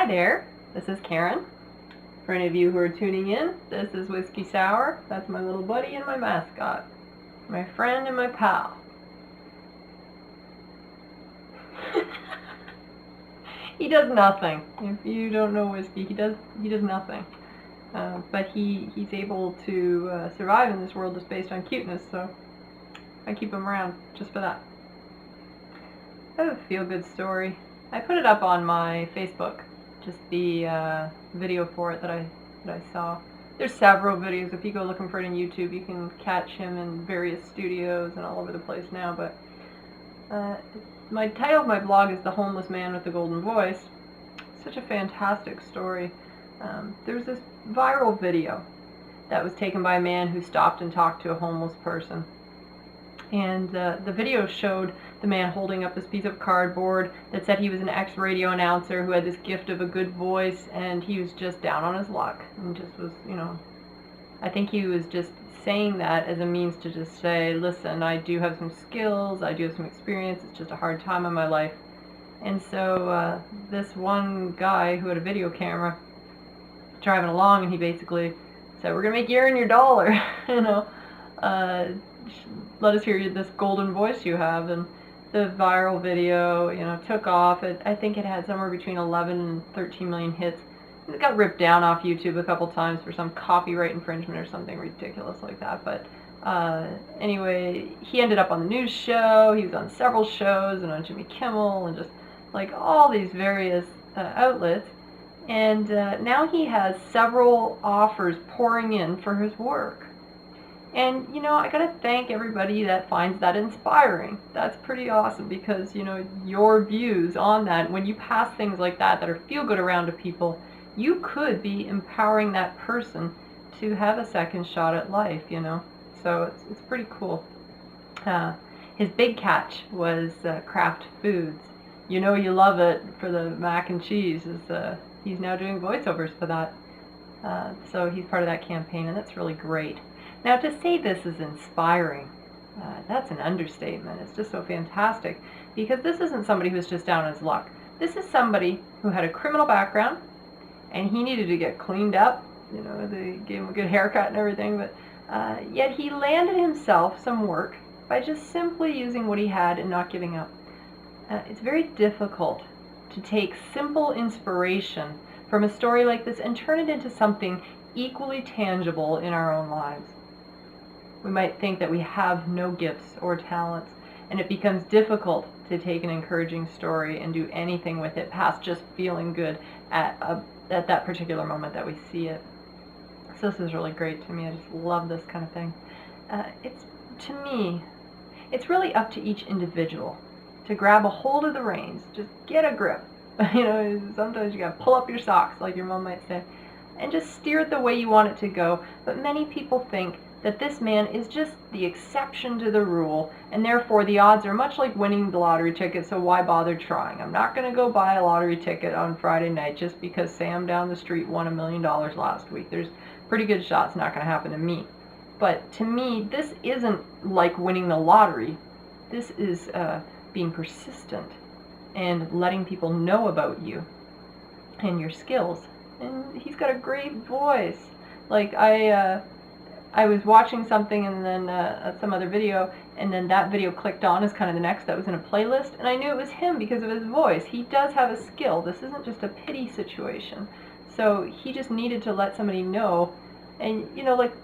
Hi there, this is Karen. For any of you who are tuning in, this is Whiskey Sour. That's my little buddy and my mascot. My friend and my pal. He does nothing. If you don't know Whiskey, he does nothing. But he's able to survive in this world just based on cuteness, so I keep him around just for that. I have a feel-good story. I put it up on my Facebook, just the video for it that I saw. There's several videos. If you go looking for it on YouTube, you can catch him in various studios and all over the place now. But my title of my blog is The Homeless Man with the Golden Voice. Such a fantastic story. There's this viral video that was taken by a man who stopped and talked to a homeless person. And the video showed the man holding up this piece of cardboard that said he was an ex-radio announcer who had this gift of a good voice, and he was just down on his luck and just was, I think he was just saying that as a means to just say, listen, I do have some skills, I do have some experience, it's just a hard time in my life. And so this one guy who had a video camera driving along, and he basically said, we're going to make you earn your dollar, let us hear this golden voice you have. And the viral video, took off. I think it had somewhere between 11 and 13 million hits. It got ripped down off YouTube a couple times for some copyright infringement or something ridiculous like that. But anyway, he ended up on the news show. He was on several shows and on Jimmy Kimmel and just like all these various outlets. And now he has several offers pouring in for his work. And, I gotta thank everybody that finds that inspiring. That's pretty awesome because, your views on that, when you pass things like that are feel good around to people, you could be empowering that person to have a second shot at life, So it's pretty cool. His big catch was Kraft Foods. You love it for the mac and cheese. He's now doing voiceovers for that. So he's part of that campaign, and that's really great. Now, to say this is inspiring, that's an understatement. It's just so fantastic because this isn't somebody who's just down on his luck. This is somebody who had a criminal background and he needed to get cleaned up. They gave him a good haircut and everything, but yet he landed himself some work by just simply using what he had and not giving up. It's very difficult to take simple inspiration from a story like this and turn it into something equally tangible in our own lives. We might think that we have no gifts or talents, and it becomes difficult to take an encouraging story and do anything with it past just feeling good at that particular moment that we see it. So this is really great to me. I just love this kind of thing. To me, it's really up to each individual to grab a hold of the reins, just get a grip. Sometimes you gotta pull up your socks, like your mom might say, and just steer it the way you want it to go. But many people think that this man is just the exception to the rule, and therefore the odds are much like winning the lottery ticket, so why bother trying? I'm not going to go buy a lottery ticket on Friday night just because Sam down the street won $1 million last week. There's pretty good shots not going to happen to me. But to me, this isn't like winning the lottery. This is being persistent and letting people know about you and your skills. And he's got a great voice. Like I was watching something and then some other video, and then that video clicked on as kind of the next that was in a playlist, and I knew it was him because of his voice. He does have a skill. This isn't just a pity situation. So he just needed to let somebody know. And,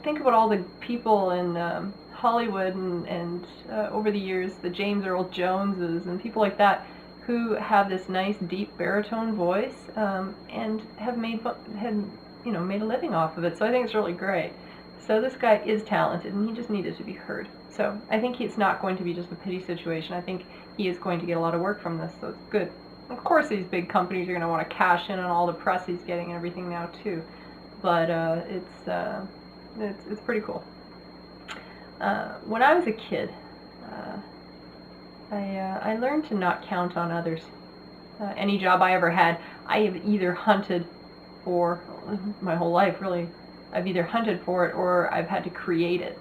think about all the people in Hollywood and over the years, the James Earl Joneses and people like that who have this nice, deep baritone voice and have made a living off of it. So I think it's really great. So this guy is talented, and he just needed to be heard. So I think it's not going to be just a pity situation. I think he is going to get a lot of work from this, so it's good. Of course, these big companies are going to want to cash in on all the press he's getting and everything now too. But it's pretty cool. When I was a kid, I learned to not count on others. Any job I ever had, I have either hunted for my whole life, really. I've either hunted for it or I've had to create it.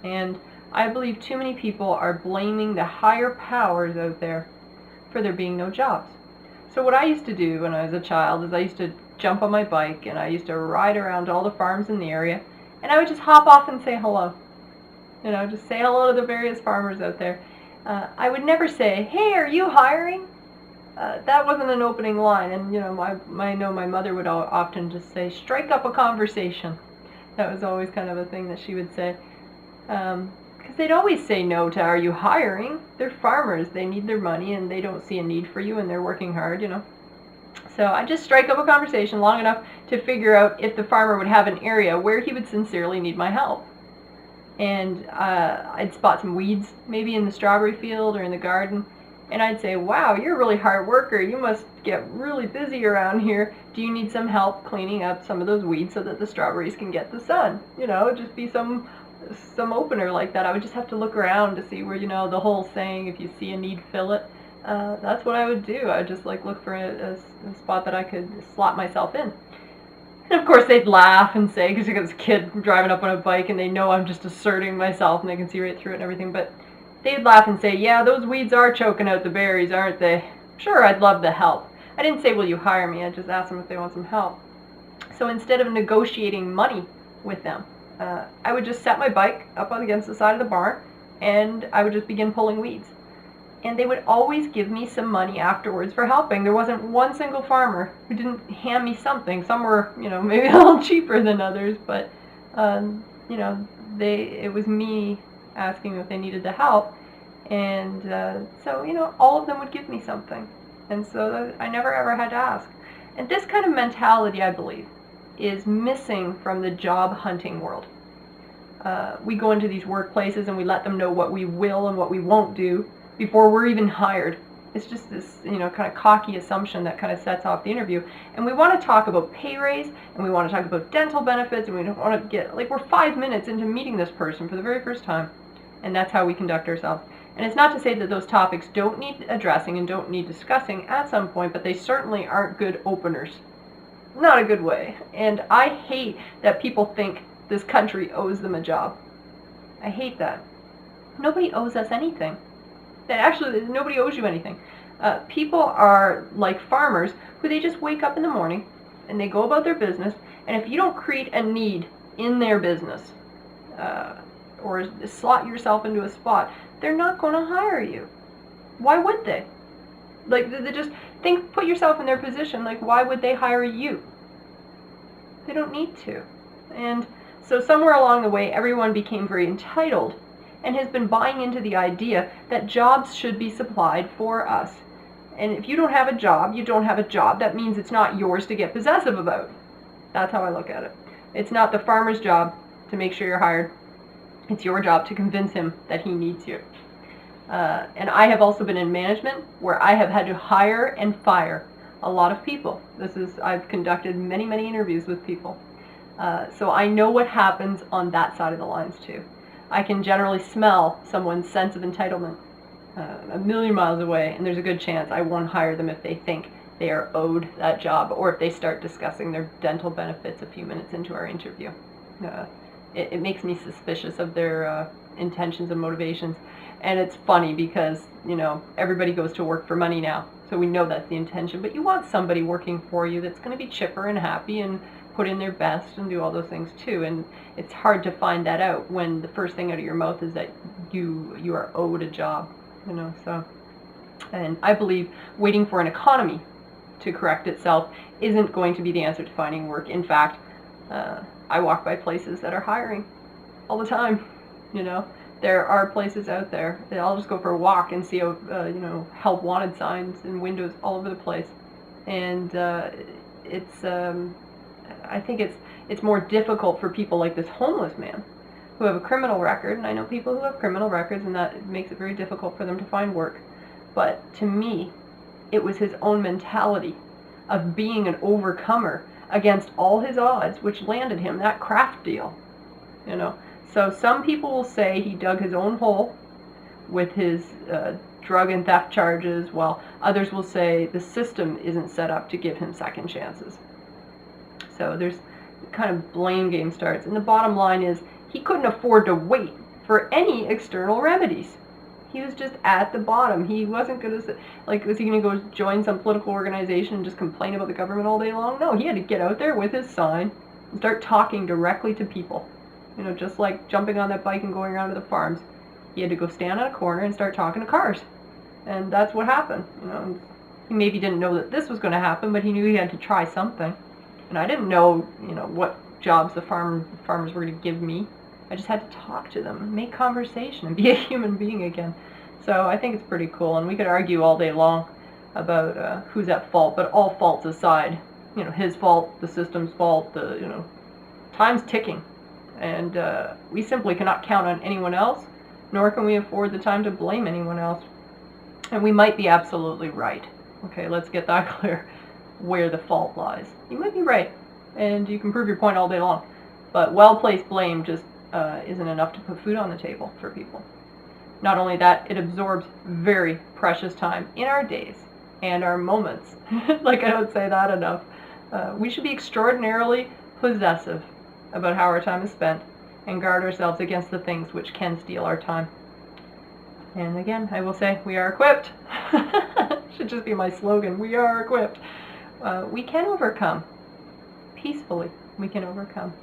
And I believe too many people are blaming the higher powers out there for there being no jobs. So what I used to do when I was a child is I used to jump on my bike and I used to ride around all the farms in the area, and I would just hop off and say hello. Just say hello to the various farmers out there. I would never say, "Hey, are you hiring?" That wasn't an opening line, and I know my mother would often just say, "Strike up a conversation." That was always kind of a thing that she would say, because they'd always say no to, "Are you hiring?" They're farmers; they need their money, and they don't see a need for you, and they're working hard. So I just strike up a conversation long enough to figure out if the farmer would have an area where he would sincerely need my help. And I'd spot some weeds, maybe in the strawberry field or in the garden, and I'd say, "Wow, you're a really hard worker. You must get really busy around here. Do you need some help cleaning up some of those weeds so that the strawberries can get the sun?" Just be some opener like that. I would just have to look around to see where, the whole saying, if you see a need, fill it. That's what I would do. I would just look for a spot that I could slot myself in. And of course they'd laugh and say, because you got this kid driving up on a bike and they know I'm just asserting myself and they can see right through it and everything, but they'd laugh and say, "Yeah, those weeds are choking out the berries, aren't they? Sure, I'd love the help." I didn't say, "Will you hire me?" I just asked them if they want some help. So instead of negotiating money with them, I would just set my bike up against the side of the barn and I would just begin pulling weeds. And they would always give me some money afterwards for helping. There wasn't one single farmer who didn't hand me something. Some were, maybe a little cheaper than others, but, it was me asking if they needed the help. And so, all of them would give me something. And so I never ever had to ask. And this kind of mentality, I believe, is missing from the job hunting world. We go into these workplaces and we let them know what we will and what we won't do before we're even hired. It's just this, kind of cocky assumption that kind of sets off the interview. And we want to talk about pay raise, and we want to talk about dental benefits, and we don't want to get, we're 5 minutes into meeting this person for the very first time. And that's how we conduct ourselves. And it's not to say that those topics don't need addressing and don't need discussing at some point, but they certainly aren't good openers. Not a good way. And I hate that people think this country owes them a job. I hate that. Nobody owes us anything. That actually, nobody owes you anything. People are like farmers who they just wake up in the morning and they go about their business, and if you don't create a need in their business or slot yourself into a spot, they're not going to hire you. Why would they? They just put yourself in their position. Why would they hire you? They don't need to. And so somewhere along the way, everyone became very entitled and has been buying into the idea that jobs should be supplied for us. And if you don't have a job, you don't have a job. That means it's not yours to get possessive about. That's how I look at it. It's not the farmer's job to make sure you're hired. It's your job to convince him that he needs you. And I have also been in management where I have had to hire and fire a lot of people. I've conducted many, many interviews with people. So I know what happens on that side of the lines too. I can generally smell someone's sense of entitlement a million miles away, and there's a good chance I won't hire them if they think they are owed that job, or if they start discussing their dental benefits a few minutes into our interview. It makes me suspicious of their intentions and motivations. And it's funny because, everybody goes to work for money now, so we know that's the intention, but you want somebody working for you that's going to be chipper and happy and put in their best and do all those things too. And it's hard to find that out when the first thing out of your mouth is that you are owed a job, so. And I believe waiting for an economy to correct itself isn't going to be the answer to finding work. In fact, I walk by places that are hiring all the time. There are places out there. I'll just go for a walk and see help wanted signs in windows all over the place. And I think it's more difficult for people like this homeless man who have a criminal record, and I know people who have criminal records, and that makes it very difficult for them to find work. But to me, it was his own mentality of being an overcomer against all his odds, which landed him that craft deal. So some people will say he dug his own hole with his drug and theft charges, while others will say the system isn't set up to give him second chances. So there's kind of blame game starts. And the bottom line is he couldn't afford to wait for any external remedies. He was just at the bottom. He wasn't going to, like, was he going to go join some political organization and just complain about the government all day long? No, he had to get out there with his sign and start talking directly to people. You know, just like jumping on that bike and going around to the farms. He had to go stand on a corner and start talking to cars. And that's what happened. You know, he maybe didn't know that this was going to happen, but he knew he had to try something. And I didn't know, you know, what jobs the farmers were going to give me. I just had to talk to them, make conversation, and be a human being again. So I think it's pretty cool, and we could argue all day long about who's at fault, but all faults aside, you know, his fault, the system's fault, you know, time's ticking, and we simply cannot count on anyone else, nor can we afford the time to blame anyone else. And we might be absolutely right. Okay, let's get that clear, where the fault lies. You might be right, and you can prove your point all day long, but well-placed blame just isn't enough to put food on the table for people. Not only that, it absorbs very precious time in our days and our moments. Like, I don't say that enough. We should be extraordinarily possessive about how our time is spent and guard ourselves against the things which can steal our time. And again, I will say, we are equipped. Should just be my slogan. We are equipped. We can overcome. Peacefully, we can overcome.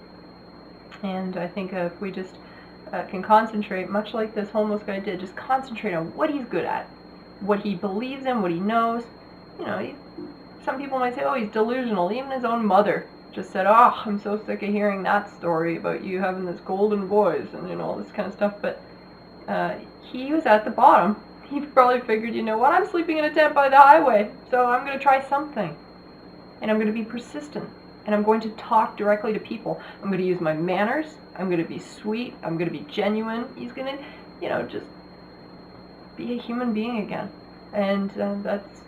And I think if we just can concentrate, much like this homeless guy did, just concentrate on what he's good at, what he believes in, what he knows. You know, some people might say, oh, he's delusional. Even his own mother just said, oh, I'm so sick of hearing that story about you having this golden voice and, you know, all this kind of stuff. But he was at the bottom. He probably figured, you know what, I'm sleeping in a tent by the highway, so I'm going to try something. And I'm going to be persistent. And I'm going to talk directly to people. I'm going to use my manners. I'm going to be sweet. I'm going to be genuine. He's going to, you know, just be a human being again. And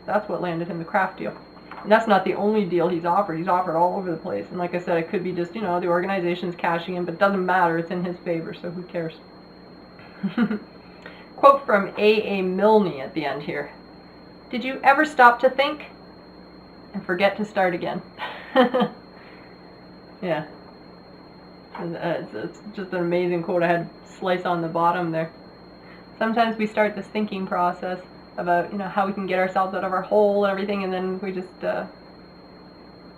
that's what landed him the craft deal. And that's not the only deal he's offered. He's offered all over the place. And like I said, it could be just, you know, the organization's cashing in, but it doesn't matter. It's in his favor, so who cares? Quote from A.A. Milne at the end here. Did you ever stop to think and forget to start again? Yeah. It's just an amazing quote. I had slice on the bottom there. Sometimes we start this thinking process about, you know, how we can get ourselves out of our hole and everything, and then we just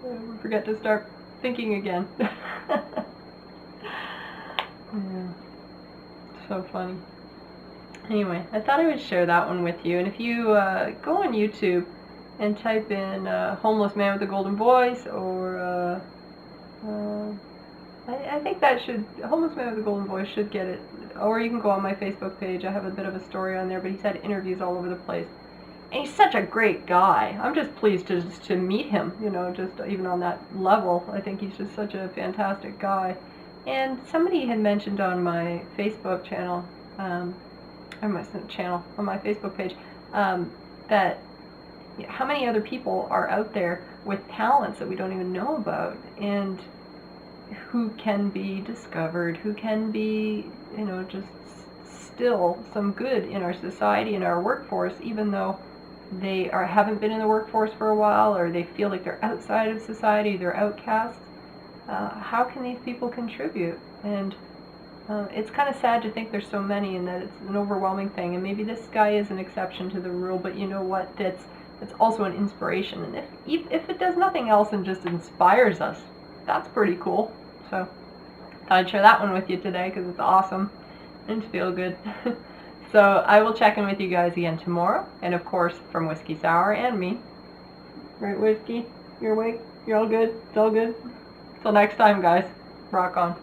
we forget to start thinking again. Yeah. So funny. Anyway, I thought I would share that one with you. And if you go on YouTube and type in homeless man with a golden voice, or I think that should, homeless man with a golden voice should get it. Or you can go on my Facebook page. I have a bit of a story on there, but he's had interviews all over the place. And he's such a great guy. I'm just pleased to meet him, you know, just even on that level. I think he's just such a fantastic guy. And somebody had mentioned on my Facebook channel, on my Facebook page, that how many other people are out there with talents that we don't even know about, and who can be discovered, who can be, you know, just still some good in our society, in our workforce, even though they haven't been in the workforce for a while, or they feel like they're outside of society, they're outcasts. How can these people contribute? And it's kind of sad to think there's so many, and that it's an overwhelming thing. And maybe this guy is an exception to the rule, but you know what? It's also an inspiration. And if it does nothing else and just inspires us, that's pretty cool. So thought I'd share that one with you today because it's awesome and it's feel good. So I will check in with you guys again tomorrow, and of course from Whiskey Sour and me. Right, Whiskey? You're awake? You're all good? It's all good? Till next time, guys. Rock on.